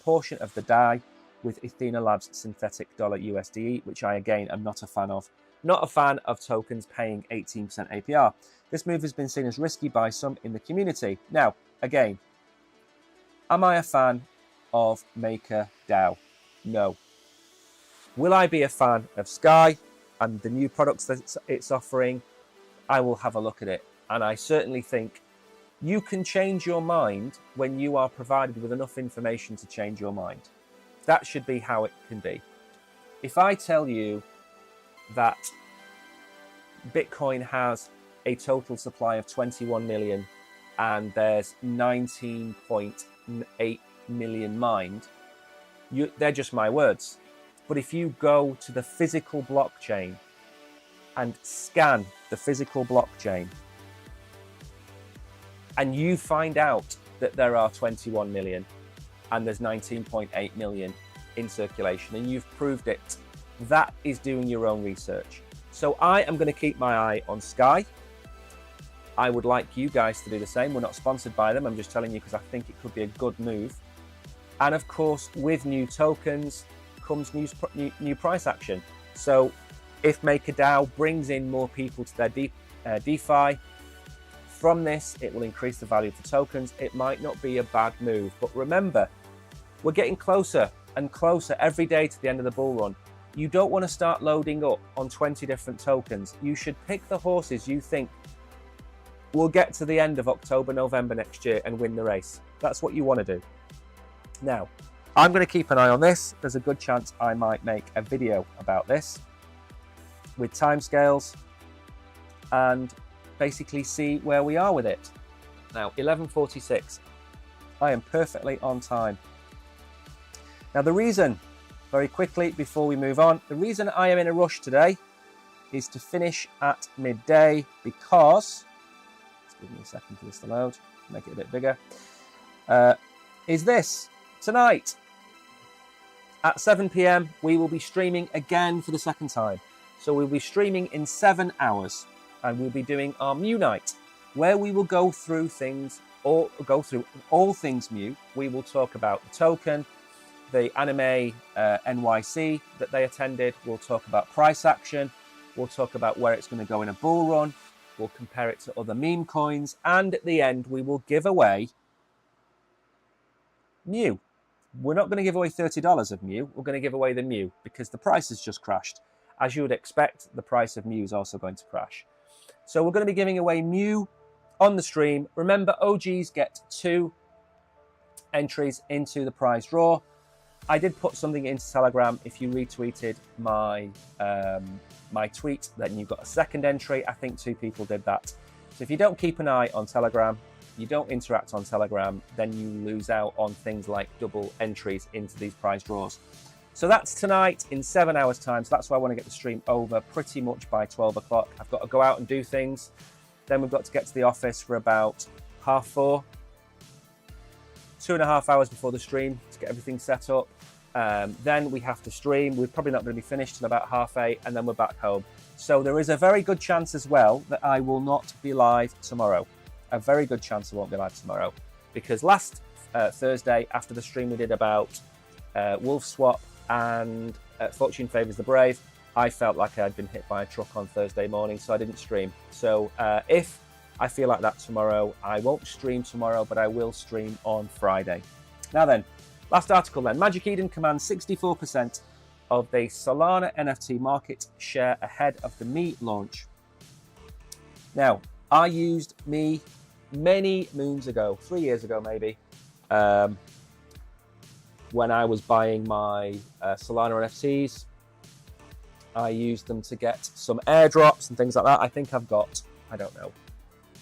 portion of the DAI with Ethena Labs synthetic dollar USDE, which I again am not a fan of. Not a fan of tokens paying 18% APR. This move has been seen as risky by some in the community. Now, again, am I a fan of MakerDAO? No. Will I be a fan of Sky and the new products that it's offering? I will have a look at it. And I certainly think you can change your mind when you are provided with enough information to change your mind. That should be how it can be. If I tell you that Bitcoin has a total supply of 21 million and there's 19.8 million mined, they're just my words. But if you go to the physical blockchain and scan the physical blockchain, and you find out that there are 21 million and there's 19.8 million in circulation, and you've proved it, that is doing your own research. So I am going to keep my eye on Sky. I would like you guys to do the same. We're not sponsored by them. I'm just telling you because I think it could be a good move. And of course, with new tokens comes new price action. So if MakerDAO brings in more people to their DeFi, from this, it will increase the value of the tokens. It might not be a bad move, but remember, we're getting closer and closer every day to the end of the bull run. You don't want to start loading up on 20 different tokens. You should pick the horses you think will get to the end of October, November next year and win the race. That's what you want to do. Now, I'm going to keep an eye on this. There's a good chance I might make a video about this with timescales and basically see where we are with it. Now, 11:46. I am perfectly on time. Now, the reason, very quickly before we move on, the reason I am in a rush today is to finish at midday because, let's give me a second for this to load, make it a bit bigger, is this. Tonight at 7 p.m. we will be streaming again for the second time. So we'll be streaming in 7 hours and we'll be doing our Mew night where we will go through things or go through all things Mew. We will talk about the token, the anime NYC that they attended. We'll talk about price action. We'll talk about where it's going to go in a bull run. We'll compare it to other meme coins. And at the end, we will give away Mew. We're not going to give away $30 of Mew. We're going to give away the Mew because the price has just crashed. As you would expect, the price of Mew is also going to crash. So we're going to be giving away Mew on the stream. Remember, OGs get 2 entries into the prize draw. I did put something into Telegram. If you retweeted my my tweet, then you got a second entry. I think 2 people did that. So if you don't keep an eye on Telegram, you don't interact on Telegram, then you lose out on things like double entries into these prize draws. So that's tonight in 7 hours time. So that's why I want to get the stream over pretty much by 12 o'clock. I've got to go out and do things. Then we've got to get to the office for about 4:30. 2.5 hours before the stream to get everything set up. Then we have to stream. We're probably not going to be finished till about 8:30 and then we're back home. So there is a very good chance as well that I will not be live tomorrow. A very good chance I won't be live tomorrow because last Thursday after the stream we did about Wolf Swap and Fortune Favours the Brave, I felt like I had been hit by a truck on Thursday morning, so I didn't stream. So if I feel like that tomorrow, I won't stream tomorrow, but I will stream on Friday. Now then, last article then. Magic Eden commands 64% of the Solana NFT market share ahead of the Me launch. Now, I used Me many moons ago, 3 years ago maybe, when I was buying my Solana NFTs. I used them to get some airdrops and things like that. I think I've got, I don't know,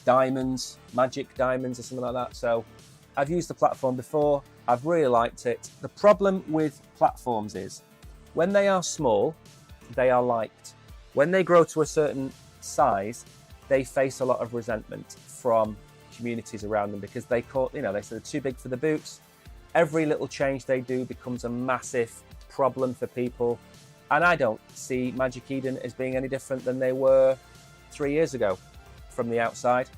diamonds, magic diamonds or something like that. So I've used the platform before. I've really liked it. The problem with platforms is when they are small, they are liked. When they grow to a certain size, they face a lot of resentment from communities around them because they say they're too big for the boots. Every little change they do becomes a massive problem for people. And I don't see Magic Eden as being any different than they were 3 years ago from the outside.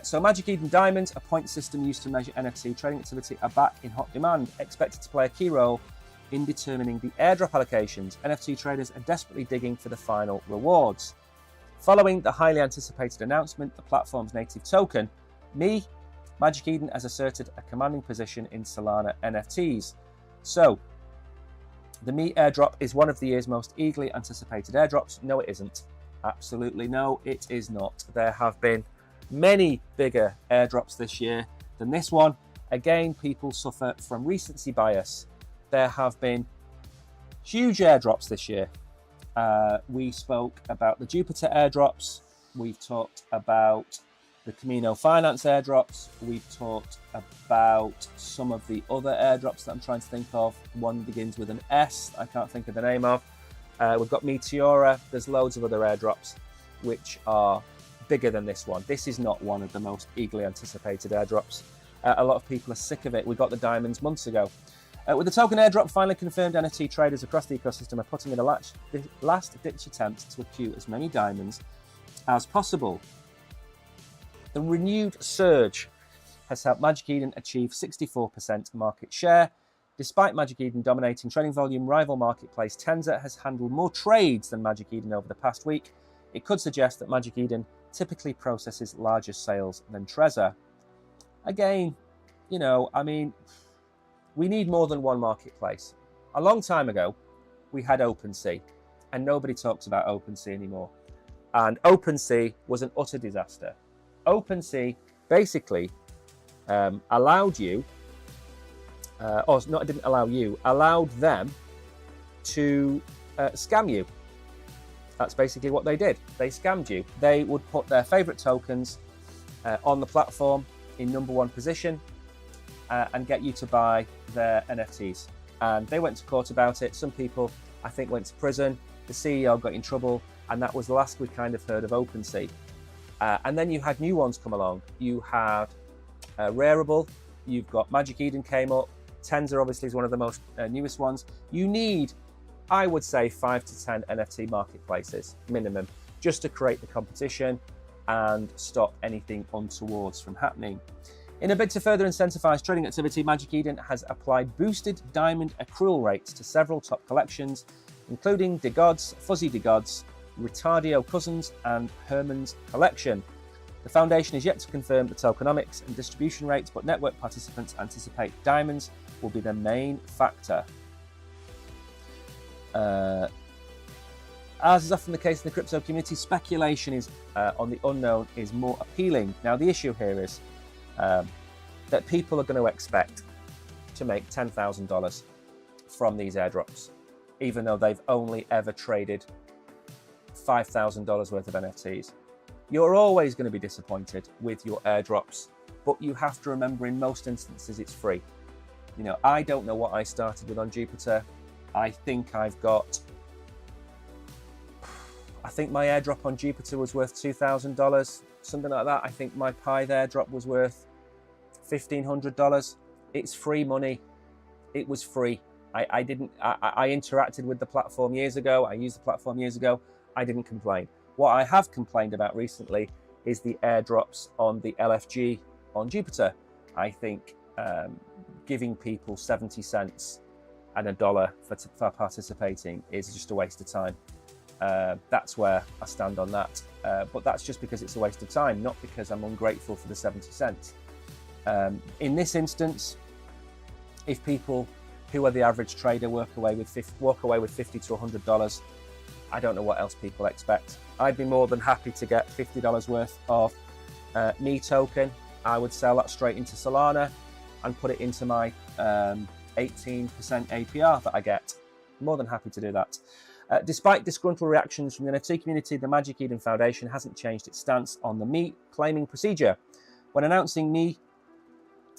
So Magic Eden Diamonds, a point system used to measure NFT trading activity, are back in hot demand, expected to play a key role in determining the airdrop allocations. NFT traders are desperately digging for the final rewards. Following the highly anticipated announcement, the platform's native token, Me, Magic Eden has asserted a commanding position in Solana NFTs. So, the Me airdrop is one of the year's most eagerly anticipated airdrops. No, it isn't. Absolutely no, it is not. There have been many bigger airdrops this year than this one. Again, people suffer from recency bias. There have been huge airdrops this year. We spoke about the Jupiter airdrops. We've talked about the Camino Finance airdrops. We've talked about some of the other airdrops that I'm trying to think of. One begins with an S, I can't think of the name of. We've got Meteora. There's loads of other airdrops which are bigger than this one. This is not one of the most eagerly anticipated airdrops. A lot of people are sick of it. We got the diamonds months ago. With the token airdrop finally confirmed, NFT traders across the ecosystem are putting in a last-ditch attempt to accrue as many diamonds as possible. The renewed surge has helped Magic Eden achieve 64% market share. Despite Magic Eden dominating trading volume, rival marketplace Tenza has handled more trades than Magic Eden over the past week. It could suggest that Magic Eden typically processes larger sales than Trezor. Again, you know, I mean, we need more than one marketplace. A long time ago, we had OpenSea, and nobody talks about OpenSea anymore. And OpenSea was an utter disaster. OpenSea basically allowed you, or not, it didn't allow you, allowed them to scam you. That's basically what they did. They scammed you. They would put their favorite tokens on the platform in #1 position and get you to buy their NFTs. And they went to court about it. Some people, I think, went to prison. The CEO got in trouble, and that was the last we kind of heard of OpenSea. And then you had new ones come along. You had Rareable. You've got Magic Eden came up. Tenza obviously is one of the most newest ones. You need, I would say, 5 to 10 NFT marketplaces minimum, just to create the competition and stop anything untowards from happening. In a bid to further incentivize trading activity, Magic Eden has applied boosted diamond accrual rates to several top collections, including DeGods, Fuzzy DeGods, Retardio Cousins, and Herman's collection. The foundation is yet to confirm the tokenomics and distribution rates, but network participants anticipate diamonds will be the main factor. As is often the case in the crypto community, speculation is on the unknown is more appealing. Now, the issue here is that people are going to expect to make $10,000 from these airdrops, even though they've only ever traded $5,000 worth of NFTs. You're always going to be disappointed with your airdrops, but you have to remember in most instances it's free. You know, I don't know what I started with on Jupiter. I think my airdrop on Jupiter was worth $2,000, something like that. I think my Pi airdrop was worth $1,500. It's free money. It was free. I interacted with the platform years ago. I used the platform years ago. I didn't complain. What I have complained about recently is the airdrops on the LFG on Jupiter. I think giving people 70 cents and $1 for participating is just a waste of time. That's where I stand on that. But that's just because it's a waste of time, not because I'm ungrateful for the 70 cents. In this instance, if people who are the average trader walk away with $50 to $100, I don't know what else people expect. I'd be more than happy to get $50 worth of Me token. I would sell that straight into Solana and put it into my 18% APR that I get. More than happy to do that. Despite disgruntled reactions from the NFT community, the Magic Eden Foundation hasn't changed its stance on the Me claiming procedure. When announcing Me,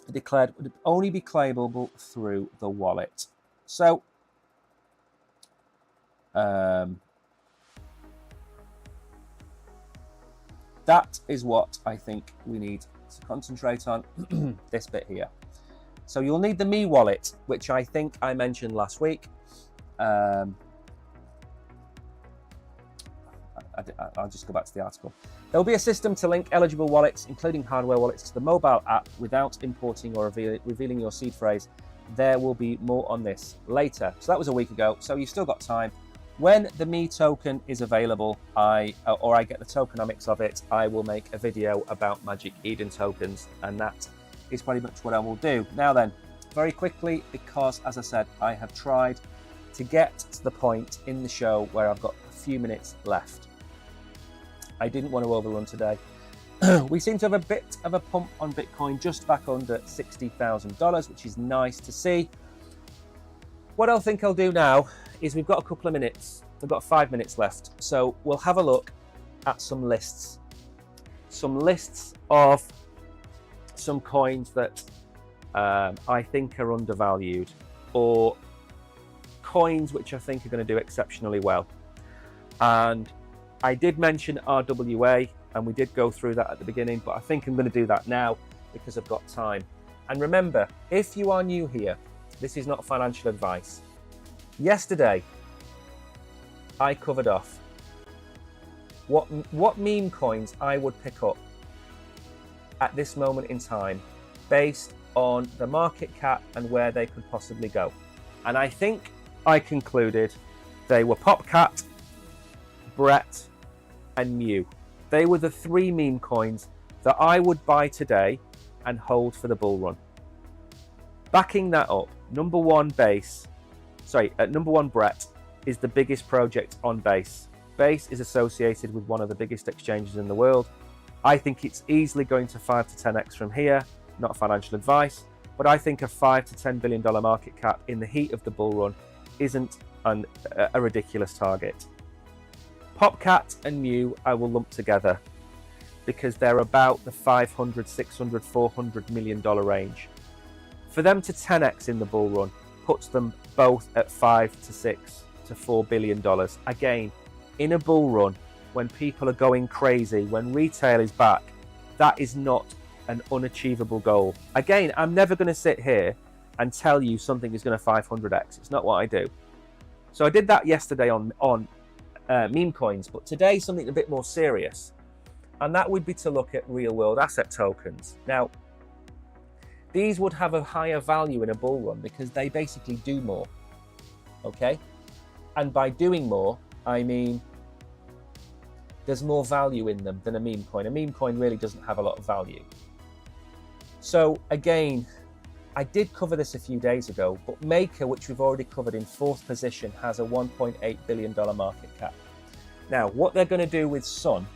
it declared it would only be claimable through the wallet. So, that is what I think we need to concentrate on, this bit here. So you'll need the Me wallet, which I think I mentioned last week. I'll just go back to the article. There will be a system to link eligible wallets, including hardware wallets, to the mobile app without importing or revealing your seed phrase. There will be more on this later. So that was a week ago, so you've still got time. When the Me token is available, I get the tokenomics of it, I will make a video about Magic Eden tokens, and that is pretty much what I will do. Now then, very quickly, because as I said, I have tried to get to the point in the show where I've got a few minutes left. I didn't want to overrun today. We seem to have a bit of a pump on Bitcoin, just back under $60,000, which is nice to see. What I think I'll do now is we've got a couple of minutes. We've got 5 minutes left. So we'll have a look at some lists. Some lists of some coins that I think are undervalued, or coins which I think are going to do exceptionally well. And I did mention RWA, and we did go through that at the beginning, but I think I'm going to do that now because I've got time. And remember, if you are new here, this is not financial advice. Yesterday, I covered off what meme coins I would pick up at this moment in time based on the market cap and where they could possibly go. And I think I concluded they were Popcat, Brett, and Mew. They were the three meme coins that I would buy today and hold for the bull run. Backing that up, number one Brett is the biggest project on Base. Base is associated with one of the biggest exchanges in the world. I think it's easily going to 5 to 10x from here. Not financial advice, but I think a $5 to $10 billion market cap in the heat of the bull run isn't a ridiculous target. Popcat and Mew I will lump together because they're about the 500, 600, $400 million range. For them to 10x in the bull run puts them both at 5 to 6 to $4 billion. Again, in a bull run, when people are going crazy, when retail is back, that is not an unachievable goal. Again, I'm never going to sit here and tell you something is going to 500x. It's not what I do. So I did that yesterday on meme coins, but today something a bit more serious, and that would be to look at real world asset tokens. Now, these would have a higher value in a bull run because they basically do more, okay? And by doing more, I mean there's more value in them than a meme coin. A meme coin really doesn't have a lot of value. So again, I did cover this a few days ago, but Maker, which we've already covered in fourth position, has a $1.8 billion market cap. Now, what they're going to do with Sun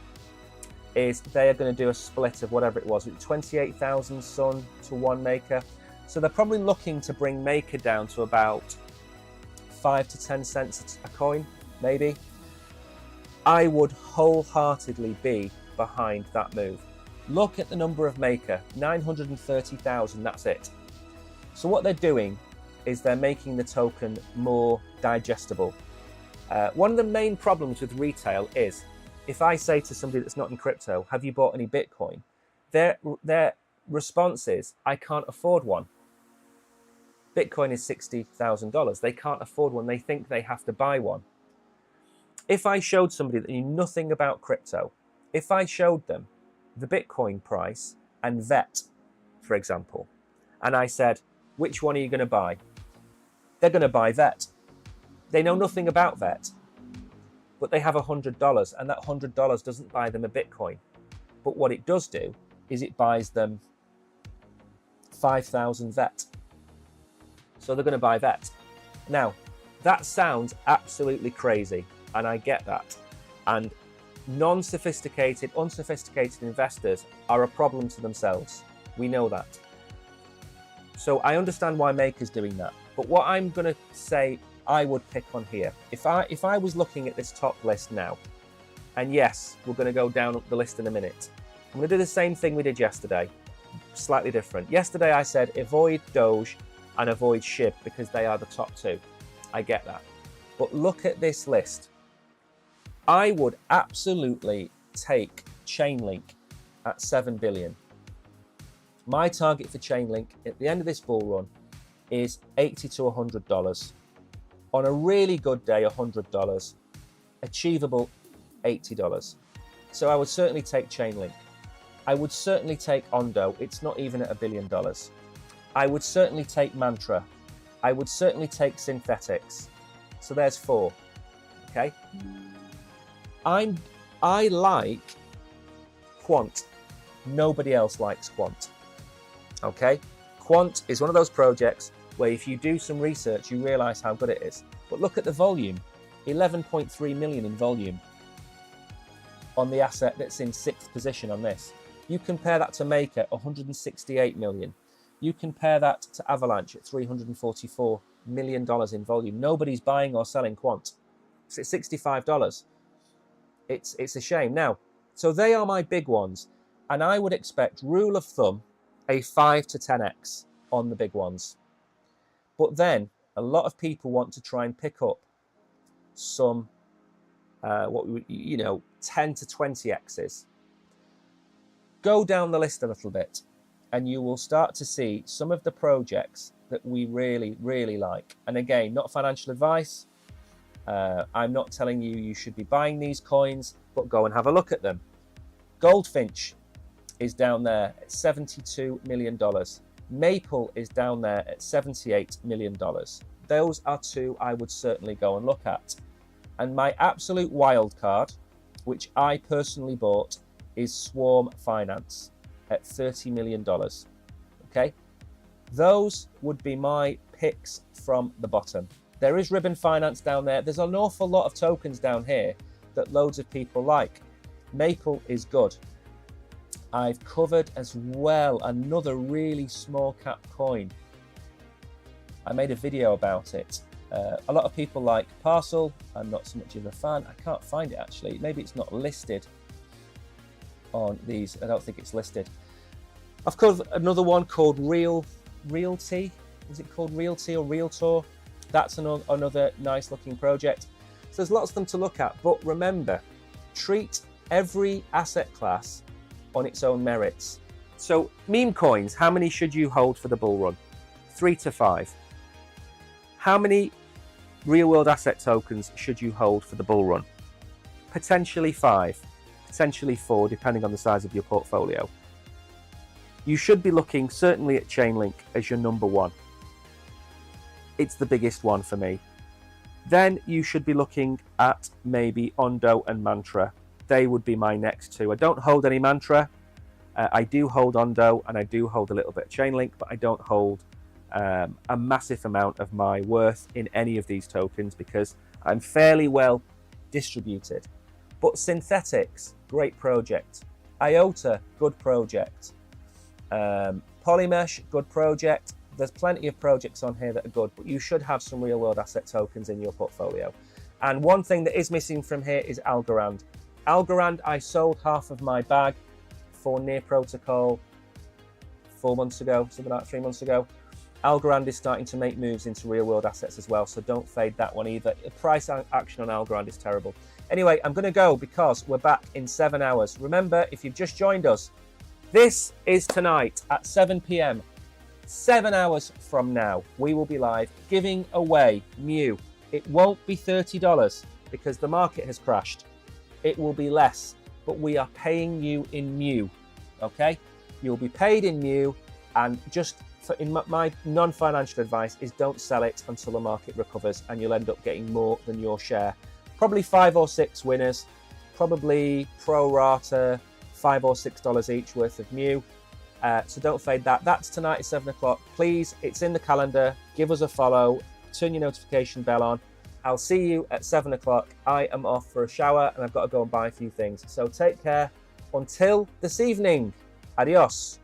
is they are going to do a split of whatever it was, 28,000 Sun to one Maker. So they're probably looking to bring Maker down to about 5 to 10 cents a coin, maybe. I would wholeheartedly be behind that move. Look at the number of Maker, 930,000, that's it. So what they're doing is they're making the token more digestible. One of the main problems with retail is, if I say to somebody that's not in crypto, have you bought any Bitcoin? Their response is, I can't afford one. Bitcoin is $60,000. They can't afford one. They think they have to buy one. If I showed somebody that knew nothing about crypto, if I showed them the Bitcoin price and VET, for example, and I said, which one are you going to buy? They're going to buy VET. They know nothing about VET, but they have $100, and that $100 doesn't buy them a Bitcoin. But what it does do is it buys them 5,000 VET. So they're going to buy VET. Now, that sounds absolutely crazy, and I get that. And unsophisticated investors are a problem to themselves. We know that. So I understand why Maker's doing that. But what I'm going to say I would pick on here, if I was looking at this top list now, and yes, we're going to go down the list in a minute. I'm going to do the same thing we did yesterday, slightly different. Yesterday I said avoid Doge and avoid SHIB because they are the top two. I get that. But look at this list. I would absolutely take Chainlink at 7 billion. My target for Chainlink at the end of this bull run is $80 to $100. On a really good day, $100. Achievable, $80. So I would certainly take Chainlink. I would certainly take Ondo. It's not even at $1 billion. I would certainly take Mantra. I would certainly take Synthetics. So there's 4. Okay. I like Quant. Nobody else likes Quant. Okay. Quant is one of those projects where if you do some research, you realize how good it is. But look at the volume, 11.3 million in volume on the asset that's in 6th position on this. You compare that to Maker, 168 million. You compare that to Avalanche at $344 million in volume. Nobody's buying or selling Quant. It's at $65. It's a shame. Now, so they are my big ones. And I would expect, rule of thumb, a 5 to 10x on the big ones. But then, A lot of people want to try and pick up some, 10 to 20 X's. Go down the list a little bit and you will start to see some of the projects that we really, really like. And again, not financial advice. I'm not telling you should be buying these coins, but go and have a look at them. Goldfinch is down there at $72 million. Maple is down there at $78 million. Those are two I would certainly go and look at. And my absolute wild card, which I personally bought, is Swarm Finance at $30 million. Okay, those would be my picks from the bottom. There is Ribbon Finance down there. There's an awful lot of tokens down here that loads of people like. Maple is good. I've covered as well another really small cap coin. I made a video about it. A lot of people like Parcel. I'm not so much of a fan. I can't find it actually. Maybe it's not listed on these. I don't think it's listed. I've covered another one called Realty. Is it called Realty or Realtor? That's another nice looking project. So there's lots of them to look at. But remember, treat every asset class on its own merits. So meme coins, how many should you hold for the bull run? 3 to 5. How many real world asset tokens should you hold for the bull run? Potentially 5, potentially 4, depending on the size of your portfolio. You should be looking certainly at Chainlink as your number one. It's the biggest one for me. Then you should be looking at maybe Ondo and Mantra. They would be my next two. I don't hold any Mantra. I do hold Ondo and I do hold a little bit of Chainlink, but I don't hold a massive amount of my worth in any of these tokens because I'm fairly well distributed. But Synthetics, great project. IOTA, good project. Polymesh, good project. There's plenty of projects on here that are good, but you should have some real world asset tokens in your portfolio. And one thing that is missing from here is Algorand. Algorand, I sold half of my bag for Near Protocol 4 months ago, something like 3 months ago. Algorand is starting to make moves into real world assets as well, so don't fade that one either. The price action on Algorand is terrible. Anyway, I'm going to go because we're back in 7 hours. Remember, if you've just joined us, this is tonight at 7 p.m. 7 hours from now, we will be live giving away Mu. It won't be $30 because the market has crashed. It will be less, but we are paying you in Mu, okay? You'll be paid in Mu, and just in my non-financial advice is don't sell it until the market recovers, and you'll end up getting more than your share. Probably 5 or 6 winners, probably pro rata, $5 or $6 each worth of Mu. So don't fade that. That's tonight at 7 o'clock. Please, it's in the calendar. Give us a follow. Turn your notification bell on. I'll see you at 7 o'clock. I am off for a shower and I've got to go and buy a few things. So take care. Until this evening. Adios.